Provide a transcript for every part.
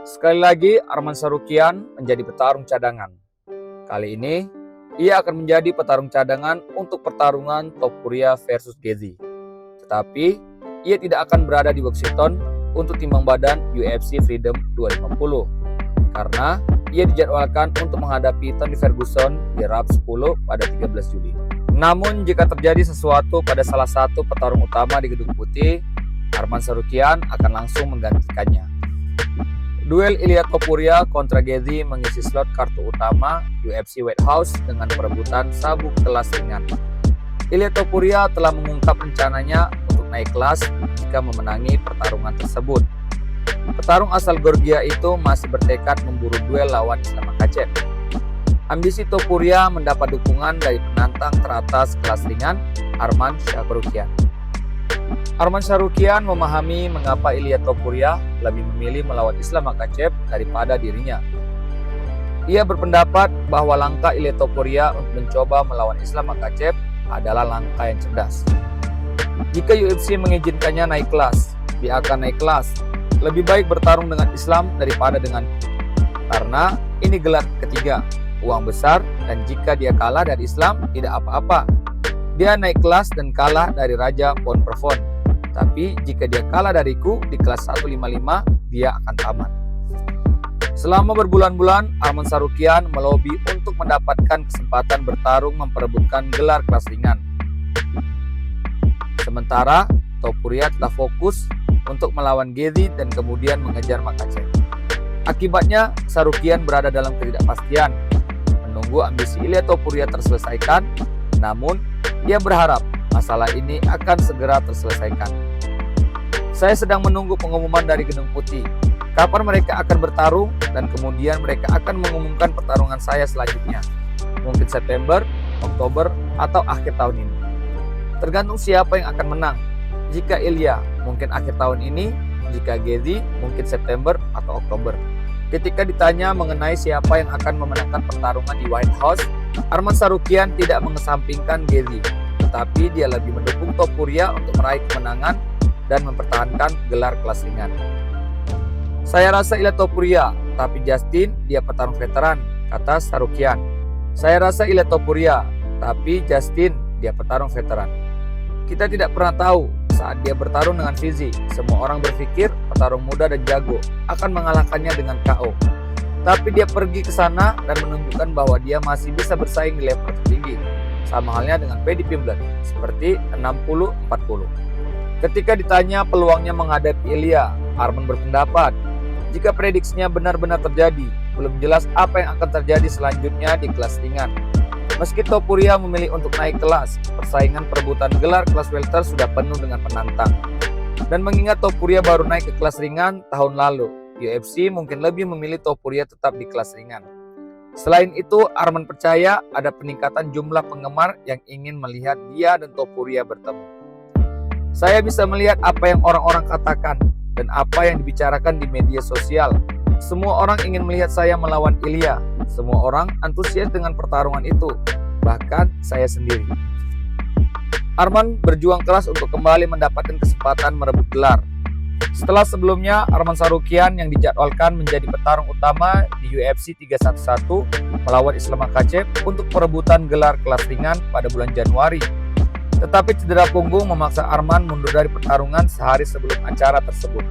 Sekali lagi, Arman Sarukian menjadi petarung cadangan. Kali ini, ia akan menjadi petarung cadangan untuk pertarungan Topuria versus Gezi. Tetapi, ia tidak akan berada di Washington untuk timbang badan UFC Freedom 250 karena ia dijadwalkan untuk menghadapi Tony Ferguson di RAP 10 pada 13 Juli. Namun, jika terjadi sesuatu pada salah satu petarung utama di Gedung Putih, Arman Sarukian akan langsung menggantikannya. Duel Ilia Topuria kontra Gezi mengisi slot kartu utama UFC White House dengan perebutan sabuk kelas ringan. Ilia Topuria telah mengungkap rencananya untuk naik kelas jika memenangi pertarungan tersebut. Petarung asal Georgia itu masih bertekad memburu duel lawan Islam Makhachev. Ambisi Topuria mendapat dukungan dari penantang teratas kelas ringan, Arman Sarukian. Arman Sarukian memahami mengapa Ilia Topuria lebih memilih melawan Islam Makhachev daripada dirinya. Ia berpendapat bahwa langkah Ilia Topuria untuk mencoba melawan Islam Makhachev adalah langkah yang cerdas. Jika UFC mengizinkannya naik kelas, dia akan naik kelas. Lebih baik bertarung dengan Islam daripada denganku. Karena ini gelar ketiga, uang besar, dan jika dia kalah dari Islam, tidak apa-apa. Dia naik kelas dan kalah dari Raja Pound per Pound. Tapi jika dia kalah dariku di kelas 155, dia akan tamat. Selama berbulan-bulan, Arman Sarukian melobi untuk mendapatkan kesempatan bertarung memperebutkan gelar kelas ringan. Sementara, Topuria tetap fokus untuk melawan Gezi dan kemudian mengejar Makhachev. Akibatnya, Sarukian berada dalam ketidakpastian, menunggu ambisi Ilia Topuria terselesaikan, namun ia berharap masalah ini akan segera terselesaikan. Saya sedang menunggu pengumuman dari Gedung Putih, kapan mereka akan bertarung dan kemudian mereka akan mengumumkan pertarungan saya selanjutnya. Mungkin September, Oktober, atau akhir tahun ini. Tergantung siapa yang akan menang. Jika Ilia, mungkin akhir tahun ini. Jika Gezi, mungkin September atau Oktober. Ketika ditanya mengenai siapa yang akan memenangkan pertarungan di White House, Arman Sarukian tidak mengesampingkan Gezi, tetapi dia lebih mendukung Topuria untuk meraih kemenangan dan mempertahankan gelar kelas ringan. Saya rasa Ilia Topuria, tapi Justin dia petarung veteran, kata Sarukian. Saya rasa Ilia Topuria, tapi Justin dia petarung veteran. Kita tidak pernah tahu saat dia bertarung dengan Fizi. Semua orang berpikir petarung muda dan jago akan mengalahkannya dengan KO. Tapi dia pergi ke sana dan menunjukkan bahwa dia masih bisa bersaing di level tertinggi. Sama halnya dengan Paddy Pimblett, seperti 60-40. Ketika ditanya peluangnya menghadapi Ilia, Arman berpendapat, jika prediksinya benar-benar terjadi, belum jelas apa yang akan terjadi selanjutnya di kelas ringan. Meski Topuria memilih untuk naik kelas, persaingan perebutan gelar kelas welter sudah penuh dengan penantang. Dan mengingat Topuria baru naik ke kelas ringan tahun lalu, UFC mungkin lebih memilih Topuria tetap di kelas ringan. Selain itu, Arman percaya ada peningkatan jumlah penggemar yang ingin melihat dia dan Topuria bertemu. Saya bisa melihat apa yang orang-orang katakan dan apa yang dibicarakan di media sosial. Semua orang ingin melihat saya melawan Ilia. Semua orang antusias dengan pertarungan itu, bahkan saya sendiri. Arman berjuang keras untuk kembali mendapatkan kesempatan merebut gelar. Setelah sebelumnya, Arman Sarukian yang dijadwalkan menjadi petarung utama di UFC 311 melawan Islam Makhachev untuk perebutan gelar kelas ringan pada bulan Januari. Tetapi cedera punggung memaksa Arman mundur dari pertarungan sehari sebelum acara tersebut.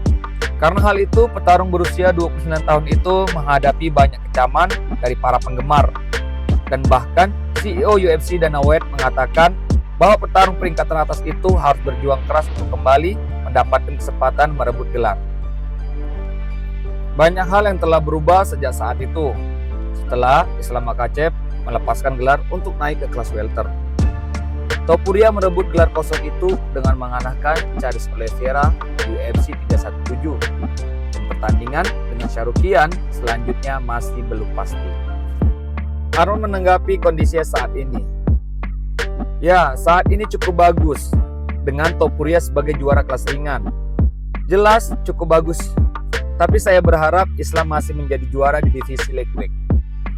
Karena hal itu, petarung berusia 29 tahun itu menghadapi banyak kecaman dari para penggemar. Dan bahkan CEO UFC Dana White mengatakan bahwa petarung peringkat teratas itu harus berjuang keras untuk kembali mendapatkan kesempatan merebut gelar. Banyak hal yang telah berubah sejak saat itu, setelah Islam Makhachev melepaskan gelar untuk naik ke kelas welter. Topuria merebut gelar kosong itu dengan mengalahkan Charles Oliveira di UFC 317. Dan pertandingan dengan Sarukian selanjutnya masih belum pasti. Arman menanggapi kondisinya saat ini. Ya, saat ini cukup bagus dengan Topuria sebagai juara kelas ringan. Jelas cukup bagus. Tapi saya berharap Islam masih menjadi juara di divisi lightweight.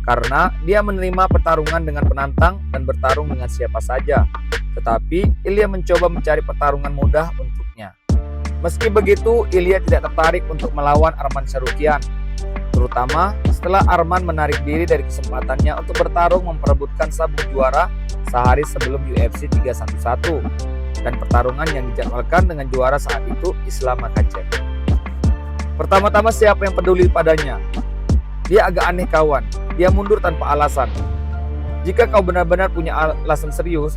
Karena dia menerima pertarungan dengan penantang dan bertarung dengan siapa saja. Tetapi Ilia mencoba mencari pertarungan mudah untuknya. Meski begitu, Ilia tidak tertarik untuk melawan Arman Sarukian. terutama setelah Arman menarik diri dari kesempatannya untuk bertarung memperebutkan sabuk juara sehari sebelum UFC 311 dan pertarungan yang dijadwalkan dengan juara saat itu Islam Makhachev. Pertama-tama siapa yang peduli padanya? Dia agak aneh kawan, dia mundur tanpa alasan. Jika kau benar-benar punya alasan serius,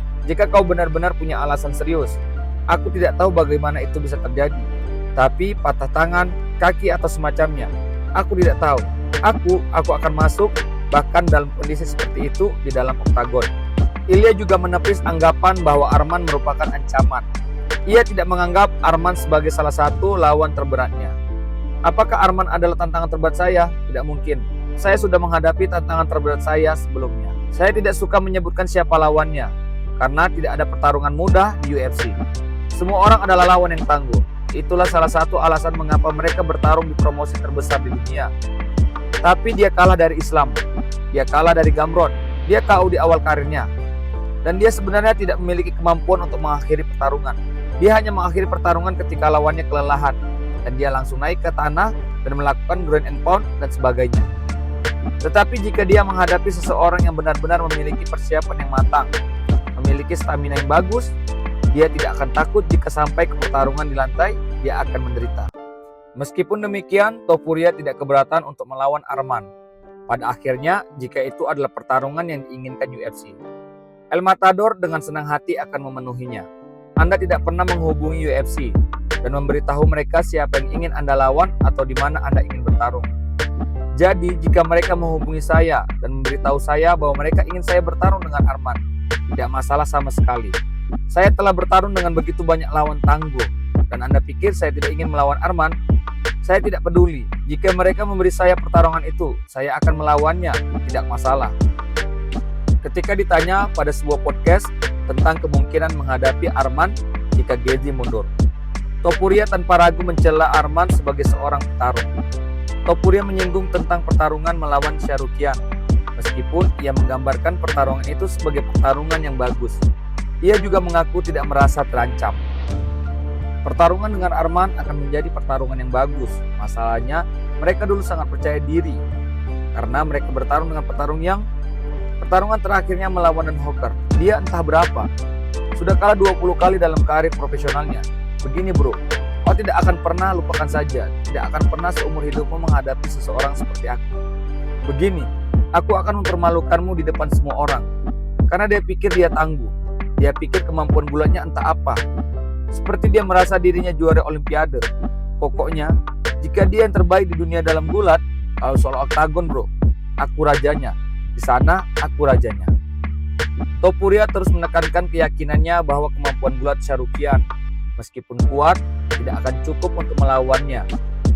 aku tidak tahu bagaimana itu bisa terjadi. Tapi patah tangan, kaki atau semacamnya, aku tidak tahu. Aku akan masuk, bahkan dalam kondisi seperti itu di dalam oktagon. Ilya juga menepis anggapan bahwa Arman merupakan ancaman. Ia tidak menganggap Arman sebagai salah satu lawan terberatnya. Apakah Arman adalah tantangan terberat saya? Tidak mungkin. Saya sudah menghadapi tantangan terberat saya sebelumnya. Saya tidak suka menyebutkan siapa lawannya, karena tidak ada pertarungan mudah di UFC. Semua orang adalah lawan yang tangguh. Itulah salah satu alasan mengapa mereka bertarung di promosi terbesar di dunia. Tapi dia kalah dari Islam, dia kalah dari Gamrot, dia KO di awal karirnya. Dan dia sebenarnya tidak memiliki kemampuan untuk mengakhiri pertarungan. Dia hanya mengakhiri pertarungan ketika lawannya kelelahan, dan dia langsung naik ke tanah dan melakukan ground and pound dan sebagainya. Tetapi jika dia menghadapi seseorang yang benar-benar memiliki persiapan yang matang, memiliki stamina yang bagus, dia tidak akan takut jika sampai ke pertarungan di lantai, dia akan menderita. Meskipun demikian, Topuria tidak keberatan untuk melawan Arman. Pada akhirnya, jika itu adalah pertarungan yang diinginkan UFC, El Matador dengan senang hati akan memenuhinya. Anda tidak pernah menghubungi UFC dan memberitahu mereka siapa yang ingin Anda lawan atau di mana Anda ingin bertarung. Jadi, jika mereka menghubungi saya dan memberitahu saya bahwa mereka ingin saya bertarung dengan Arman, tidak masalah sama sekali. Saya telah bertarung dengan begitu banyak lawan tangguh, dan Anda pikir saya tidak ingin melawan Arman? Saya tidak peduli. Jika mereka memberi saya pertarungan itu, saya akan melawannya, tidak masalah. Ketika ditanya pada sebuah podcast tentang kemungkinan menghadapi Arman jika Gezi mundur, Topuria tanpa ragu mencela Arman sebagai seorang petarung. Topuria menyinggung tentang pertarungan melawan Tsarukyan, meskipun ia menggambarkan pertarungan itu sebagai pertarungan yang bagus. Ia juga mengaku tidak merasa terancam. Pertarungan dengan Arman akan menjadi pertarungan yang bagus. Masalahnya, mereka dulu sangat percaya diri, karena mereka bertarung dengan pertarungan terakhirnya melawan Dan Hooker. Dia entah berapa, sudah kalah 20 kali dalam karir profesionalnya. Begini bro, kau tidak akan pernah lupakan saja, tidak akan pernah seumur hidupmu menghadapi seseorang seperti aku. Begini, aku akan mempermalukanmu di depan semua orang, karena dia pikir dia tangguh, dia pikir kemampuan bulatnya entah apa, seperti dia merasa dirinya juara olimpiade. Pokoknya, jika dia yang terbaik di dunia dalam gulat, kalau soal oktagon bro, aku rajanya, di sana aku rajanya. Topuria terus menekankan keyakinannya bahwa kemampuan gulat Tsarukyan, meskipun kuat, tidak akan cukup untuk melawannya,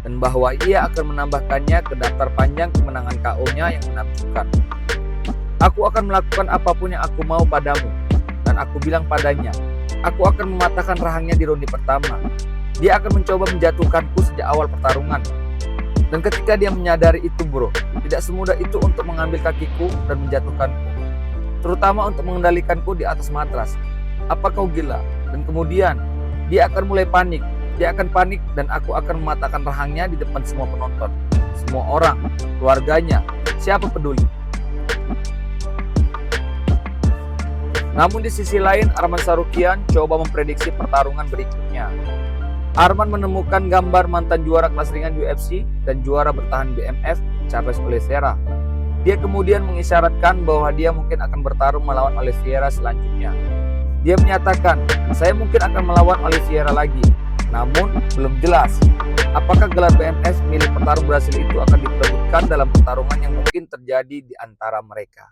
dan bahwa ia akan menambahkannya ke daftar panjang kemenangan KO-nya yang menakjubkan. Aku akan melakukan apapun yang aku mau padamu, dan aku bilang padanya, aku akan mematahkan rahangnya di ronde pertama. Dia akan mencoba menjatuhkanku sejak awal pertarungan. Dan ketika dia menyadari itu bro, tidak semudah itu untuk mengambil kakiku dan menjatuhkanku, terutama untuk mengendalikanku di atas matras. Apa kau gila? Dan kemudian dia akan mulai panik. Dia akan panik dan aku akan mematahkan rahangnya di depan semua penonton, semua orang, keluarganya, siapa peduli. Namun di sisi lain, Arman Tsarukyan coba memprediksi pertarungan berikutnya. Arman menemukan gambar mantan juara kelas ringan UFC dan juara bertahan BMF, Charles Oliveira. Dia kemudian mengisyaratkan bahwa dia mungkin akan bertarung melawan Oliveira selanjutnya. Dia menyatakan, saya mungkin akan melawan Oliveira lagi, namun belum jelas apakah gelar BMF milik petarung Brasil itu akan diperebutkan dalam pertarungan yang mungkin terjadi di antara mereka.